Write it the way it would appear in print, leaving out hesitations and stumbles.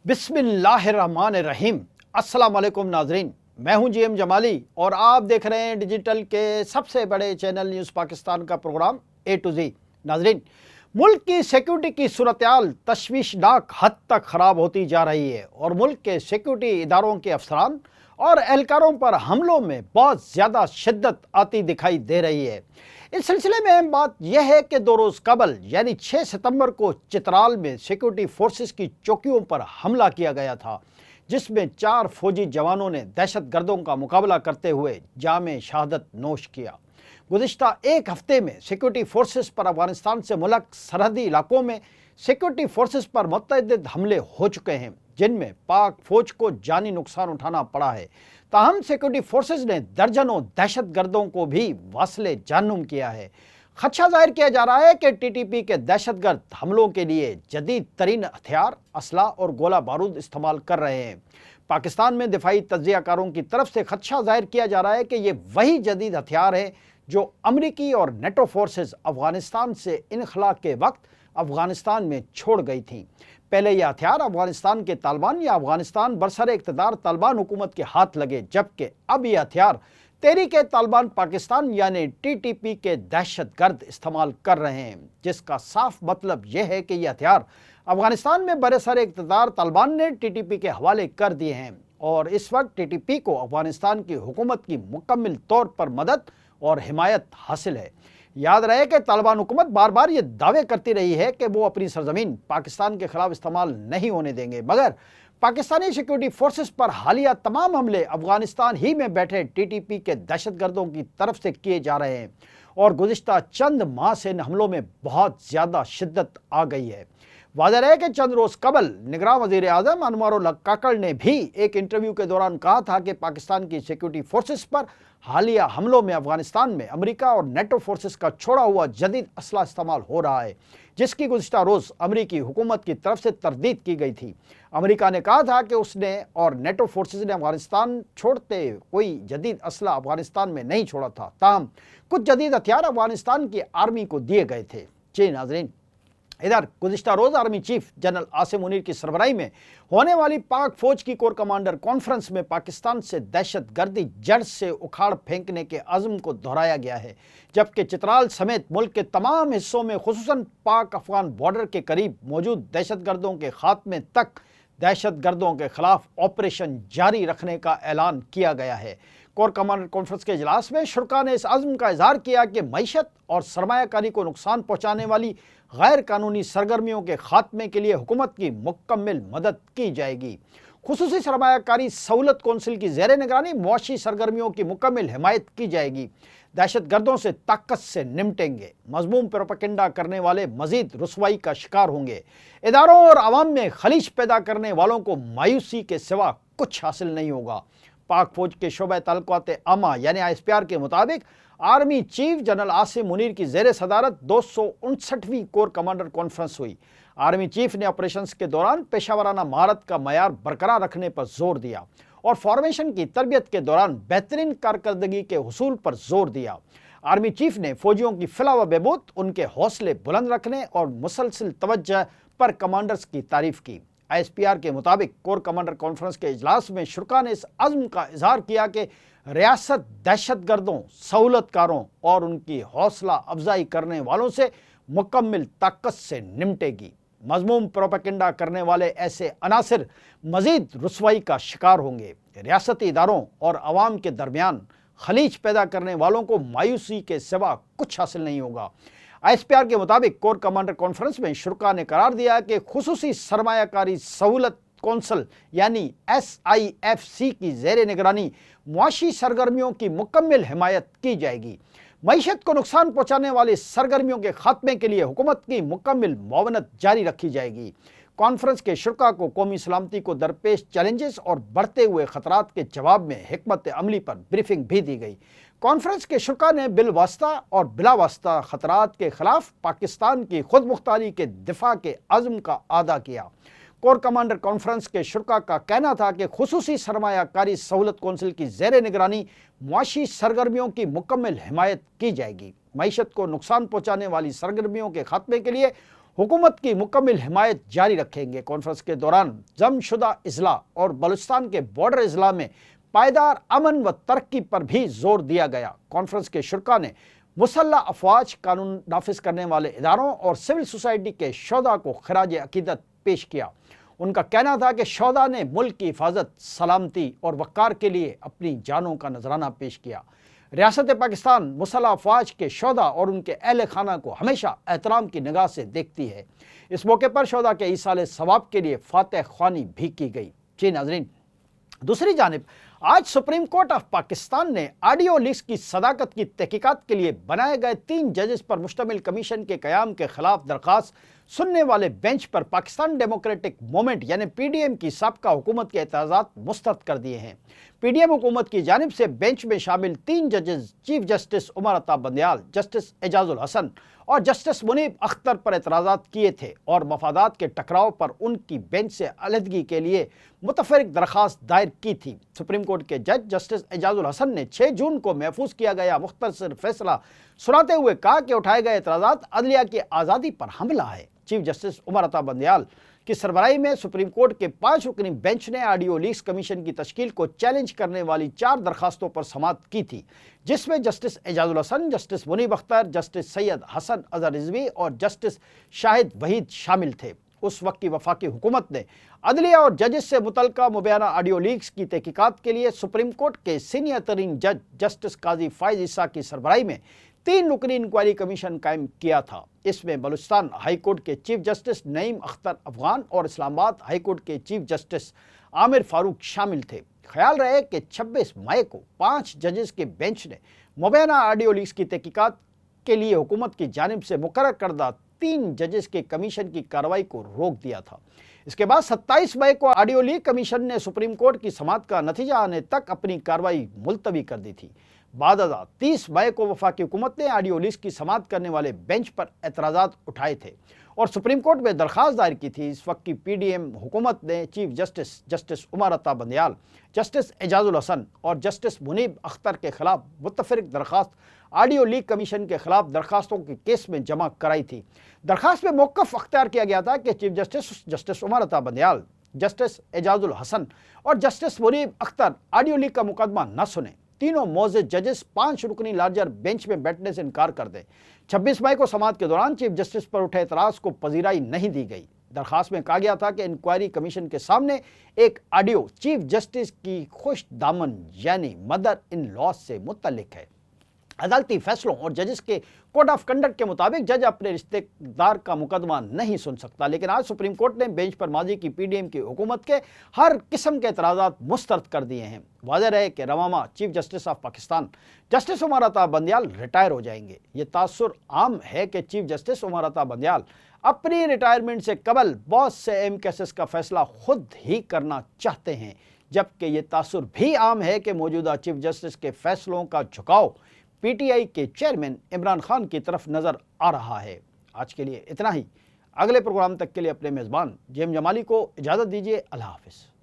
बिस्मिल्लाहिर्रहमानिर्रहीम। अस्सलाम वालेकुम नाजरीन, मैं हूं जीएम जमाली और आप देख रहे हैं डिजिटल के सबसे बड़े चैनल न्यूज़ पाकिस्तान का प्रोग्राम ए टू जी। नाजरीन, मुल्क की सिक्योरिटी की सूरत-ए-हाल तशवीशनाक हद तक ख़राब होती जा रही है और मुल्क के सिक्योरिटी इदारों के अफसरान और एहलकारों पर हमलों में बहुत ज़्यादा शिद्दत आती दिखाई दे रही है। इस सिलसिले में अहम बात यह है कि 2 रोज़ कबल यानी 6 सितंबर को चित्राल में सिक्योरिटी फोर्सेस की चौकियों पर हमला किया गया था, जिसमें 4 फौजी जवानों ने दहशतगर्दों का मुकाबला करते हुए जामे शहादत नोश किया। गुज़िश्ता एक हफ्ते में सिक्योरिटी फोर्सेस पर अफगानिस्तान से मुल्क सरहदी इलाकों में सिक्योरिटी फोर्सेस पर मुतअद्दिद हमले हो चुके हैं, जिनमें पाक फौज को जानी नुकसान उठाना पड़ा है। ताहम सिक्योरिटी फोर्सेस ने दर्जनों दहशतगर्दों को भी वास्ले जानूम किया है। खदशा जाहिर किया जा रहा है कि टीटीपी के दहशतगर्द हमलों के लिए जदीद तरीन हथियार, असला और गोला बारूद इस्तेमाल कर रहे हैं। पाकिस्तान में दिफाई तज्ज़ियाकारों की तरफ से खदशा जाहिर किया जा रहा है कि ये वही जदीद हथियार है जो अमरीकी और नेटो फोर्सेस अफगानिस्तान से इनखला के वक्त अफगानिस्तान में छोड़ गई थीं। पहले यह हथियार अफगानिस्तान के तालिबान या अफगानिस्तान बरसर इक़्तिदार तालिबान हुकूमत के हाथ लगे, जबकि अब यह हथियार तहरीक तालिबान पाकिस्तान यानी टीटीपी के दहशतगर्द इस्तेमाल कर रहे हैं, जिसका साफ मतलब यह है कि यह हथियार अफगानिस्तान में बरसर इक़्तिदार तालिबान ने टीटीपी के हवाले कर दिए हैं और इस वक्त टीटीपी को अफगानिस्तान की हुकूमत की मुकम्मल तौर पर मदद और हिमायत हासिल है। याद रहे कि तालिबान हुकूमत बार बार ये दावे करती रही है कि वो अपनी सरजमीन पाकिस्तान के खिलाफ इस्तेमाल नहीं होने देंगे, मगर पाकिस्तानी सिक्योरिटी फोर्सेस पर हालिया तमाम हमले अफगानिस्तान ही में बैठे टीटीपी के दहशतगर्दों की तरफ से किए जा रहे हैं और गुज़िश्ता चंद माह से इन हमलों में बहुत ज़्यादा शिद्दत आ गई है। वाज़ेह है कि चंद रोज़ कबल निगरान वज़ीर आज़म अनवर काकड़ ने भी एक इंटरव्यू के दौरान कहा था कि पाकिस्तान की सिक्योरिटी फोर्सेस पर हालिया हमलों में अफगानिस्तान में अमेरिका और नेटो फोर्सेस का छोड़ा हुआ जदीद असला इस्तेमाल हो रहा है, जिसकी गुज़िश्ता रोज़ अमेरिकी हुकूमत की तरफ से तरदीद की गई थी। अमेरिका ने कहा था कि उसने और नेटो फोर्सेस ने अफगानिस्तान छोड़ते कोई जदीद असला अफगानिस्तान में नहीं छोड़ा था, ताहम कुछ जदीद हथियार अफगानिस्तान की आर्मी को दिए गए थे। जी नाज़रीन, इधर गुज़िश्ता रोज़ army chief general Asim Munir की सरबराही में होने वाली पाक फौज की कोर कमांडर कॉन्फ्रेंस में पाकिस्तान से दहशतगर्दी जड़ से उखाड़ फेंकने के अज़्म को दोहराया गया है, जबकि चित्राल समेत मुल्क के तमाम हिस्सों में खुसूसन पाक अफगान बॉर्डर के करीब मौजूद दहशतगर्दों के खात्मे तक दहशतगर्दों के खिलाफ ऑपरेशन जारी रखने का ऐलान किया गया है। कोर कमांडर कॉन्फ्रेंस के इजलास में शुरा ने इस अज़्म का इजहार किया कि मईशत और सरमायाकारी को नुकसान पहुँचाने वाली गैर कानूनी सरगर्मियों के खात्मे के लिए हुकूमत की मुकम्मल मदद की जाएगी। खुसूसी सरमायाकारी सहूलत कौंसिल की ज़ेर निगरानी मुआशी सरगर्मियों की मुकम्मल हिमायत की जाएगी। दहशतगर्दों से ताकत से निमटेंगे। मज़मूम प्रोपेगेंडा करने वाले मज़ीद रुसवाई का शिकार होंगे। इदारों और आवाम में खलीज पैदा करने वालों को मायूसी के सिवा कुछ हासिल नहीं होगा। पाक फौज के शोबा ताल्लुकात आमा यानी ISPR के मुताबिक army chief general Asim Munir की ज़ेर सदारत 259वीं कोर कमांडर कॉन्फ्रेंस हुई। आर्मी चीफ ने ऑपरेशंस के दौरान पेशावराना महारत का मयार बरकरार रखने पर जोर दिया और फॉर्मेशन की तरबियत के दौरान बेहतरीन कारकर्दगी के हुसूल पर जोर दिया। आर्मी चीफ ने फौजियों की फलाह व बहबूद, उनके हौसले बुलंद रखने और मुसलसल तवज्जो पर कमांडर्स की तारीफ की। ISPR के मुताबिक कोर कमांडर कॉन्फ्रेंस के इजलास में शुरा ने इस अज़्म का इजहार किया कि रियासत दहशतगर्दों, सहूलतकारों और उनकी हौसला अफजाई करने वालों से मुकम्मल ताकत से निमटेगी। मज़मूम प्रोपेगेंडा करने वाले ऐसे अनासिर मज़ीद रुसवाई का शिकार होंगे। रियासती इदारों और आवाम के दरमियान खलीज पैदा करने वालों को मायूसी के सिवा कुछ हासिल नहीं होगा। ISPR के मुताबिक कोर कमांडर कॉन्फ्रेंस में शुरा ने करार दिया कि खुसूसी सरमायाकारी सहूलत कौंसल यानी SIFC की ज़ेर निगरानी मुआशी सरगर्मियों की मुकम्मल हिमायत की जाएगी। मईशत को नुकसान पहुँचाने वाली सरगर्मियों के खात्मे के लिए हुकूमत की मुकम्मल मुआवनत जारी रखी जाएगी। कॉन्फ्रेंस के शुरा को कौमी सलामती को दरपेश चैलेंजेस और बढ़ते हुए खतरात के जवाब में हिकमत अमली पर ब्रीफिंग भी दी गई। कॉन्फ्रेंस के शुरा ने बिलवास्ता और बिलावास्ता खतरात के खिलाफ पाकिस्तान की खुद मुख्तारी के दिफा के अज़्म का आदा किया। कोर कमांडर कॉन्फ्रेंस के शुरा का कहना था कि खुसूसी सरमायाकारी सहूलत कौंसिल की ज़ेर निगरानी मुआशी सरगर्मियों की मुकम्मल हिमायत की जाएगी। मईशत को नुकसान पहुँचाने वाली सरगर्मियों के खात्मे के लिए हुकूमत की मुकम्मल हिमायत जारी रखेंगे। कॉन्फ्रेंस के दौरान जमशुदा अजला और बलूचिस्तान के बॉर्डर अजला में पायदार अमन व तरक्की पर भी जोर दिया गया। कॉन्फ्रेंस के शुरा ने मुसल्लह अफवाज, कानून नाफिज करने वाले इदारों और सिविल सोसाइटी के शोधा को खराज अकीदत पेश किया। उनका कहना था कि शोधा ने मुल्क की हिफाजत, सलामती और वक़ार के लिए अपनी जानों का नजराना पेश किया। रियासत पाकिस्तान मुसल्लह अफवाज के शोधा और उनके अहल खाना को हमेशा एहतराम की निगाह से देखती है। इस मौके पर शोधा के ईसाल सवाब के लिए फातह ख्वानी भी की गई। जी नाज़रीन, दूसरी जानिब आज सुप्रीम कोर्ट ऑफ पाकिस्तान ने ऑडियो लीक्स की सदाकत की तहकीकात के लिए बनाए गए 3 जजेस पर मुश्तमिल कमीशन के क़याम के खिलाफ दरख्वास्त सुनने वाले बेंच पर पाकिस्तान डेमोक्रेटिक मूवमेंट यानी पीडीएम की साबका हुकूमत के एतराज़ात मुस्तरद कर दिए हैं। पीडीएम हुकूमत की जानिब से बेंच में शामिल 3 जजेस chief justice Umar Ata Bandial, justice Ijazul Hasan और जस्टिस मुनीब अख्तर पर एतराज़ात किए थे और मफादात के टकराव पर उनकी बेंच से अलहदगी के लिए मुतफरिक दरख्वास्त दायर की थी। सुप्रीम कोर्ट के जज जस्टिस एजाजुल हसन ने 6 जून को महफूज किया गया मुख्तसर फैसला सुनाते हुए कहा कि उठाए गए एतराज़ात अदलिया की आज़ादी पर हमला है। चीफ जस्टिस उमर अता बंदयाल की सरबराही में सुप्रीम कोर्ट के 5 रुकनी बेंच ने ऑडियो लीक्स कमीशन की तश्कील को चैलेंज करने वाली 4 दरखास्तों पर समाअत की थी, जिसमें justice Ijazul Hasan, justice Munib Akhtar, justice Syed Hasan Azhar Rizvi और जस्टिस शाहिद वहीद शामिल थे। उस वक्त की वफाकी हुकूमत ने अदलिया और जजेस से मुतल्लिका मुबैना ऑडियो लीक्स की तहकीकात के लिए सुप्रीम कोर्ट के सीनियर तरीन जज जस्टिस काजी फायज ईसा की सरबराही में 3 रुकनी इंक्वायरी कमीशन कायम किया था। इसमें बलूचिस्तान हाई कोर्ट के चीफ जस्टिस नईम अख्तर अफगान और इस्लामाबाद हाई कोर्ट के चीफ जस्टिस आमिर फारूक शामिल थे। ख्याल रहे कि 26 मई को 5 जजेस के बेंच ने मुबैना ऑडियो लीक्स की तहकीकात के लिए हुकूमत की जानिब से मुकर्रर करदा 3 जजेस के कमीशन की कार्रवाई को रोक दिया था। इसके बाद 27 मई को ऑडियो लीक कमीशन ने सुप्रीम कोर्ट की समाअत का नतीजा आने तक अपनी कार्रवाई मुलतवी कर दी थी। बाद 30 मई को वफाकी हुकूमत ने ऑडियो लीक्स की समाअत करने वाले बेंच पर एतराज़ात उठाए थे और सुप्रीम कोर्ट में दरख्वास्त दायर की थी। इस वक्त की पीडीएम हुकूमत ने chief justice justice Umar Ata Bandial, justice Ijazul Hasan और जस्टिस मुनीब अख्तर के खिलाफ मुतफरिक दरख्वास्त ऑडियो लीक कमीशन के खिलाफ दरखास्तों के केस में जमा कराई थी। दरखास्त में मौक़िफ़ अख्तियार किया गया था कि chief justice justice Umar Ata Bandial, justice Ijazul Hasan और justice Munib Akhtar audio leak का मुकदमा न सुने। तीनों मोअज़्ज़ज़ जजेस 5 रुकनी लार्जर बेंच में बैठने से इनकार कर दें। 26 मई को समाअत के दौरान चीफ जस्टिस पर उठे एतराज़ को पजीराई नहीं दी गई। दरख्वास्त में कहा गया था कि इंक्वायरी कमीशन के सामने एक ऑडियो चीफ जस्टिस की खुश दामन यानी मदर इन लॉ से मुतल्लिक है। अदालती फैसलों और जजेस के कोड ऑफ कंडक्ट के मुताबिक जज अपने रिश्तेदार का मुकदमा नहीं सुन सकता, लेकिन आज सुप्रीम कोर्ट ने बेंच पर माजी की पीडीएम की हुकूमत के हर किस्म के एतराज़ात मुस्तरद कर दिए हैं। वाज़ेह रहे कि रवामा chief justice of Pakistan justice Umar Ata Bandial retire हो जाएंगे। ये तासुर आम है कि चीफ जस्टिस उमर अता बंदयाल अपनी रिटायरमेंट से कबल बहुत से अहम केसेस का फैसला खुद ही करना चाहते हैं, जबकि ये तासुर भी आम है कि मौजूदा चीफ जस्टिस के फैसलों का झुकाव पीटीआई के चेयरमैन इमरान खान की तरफ नजर आ रहा है। आज के लिए इतना ही। अगले प्रोग्राम तक के लिए अपने मेज़बान जेएम जमाली को इजाज़त दीजिए। अल्लाह हाफ़िज़।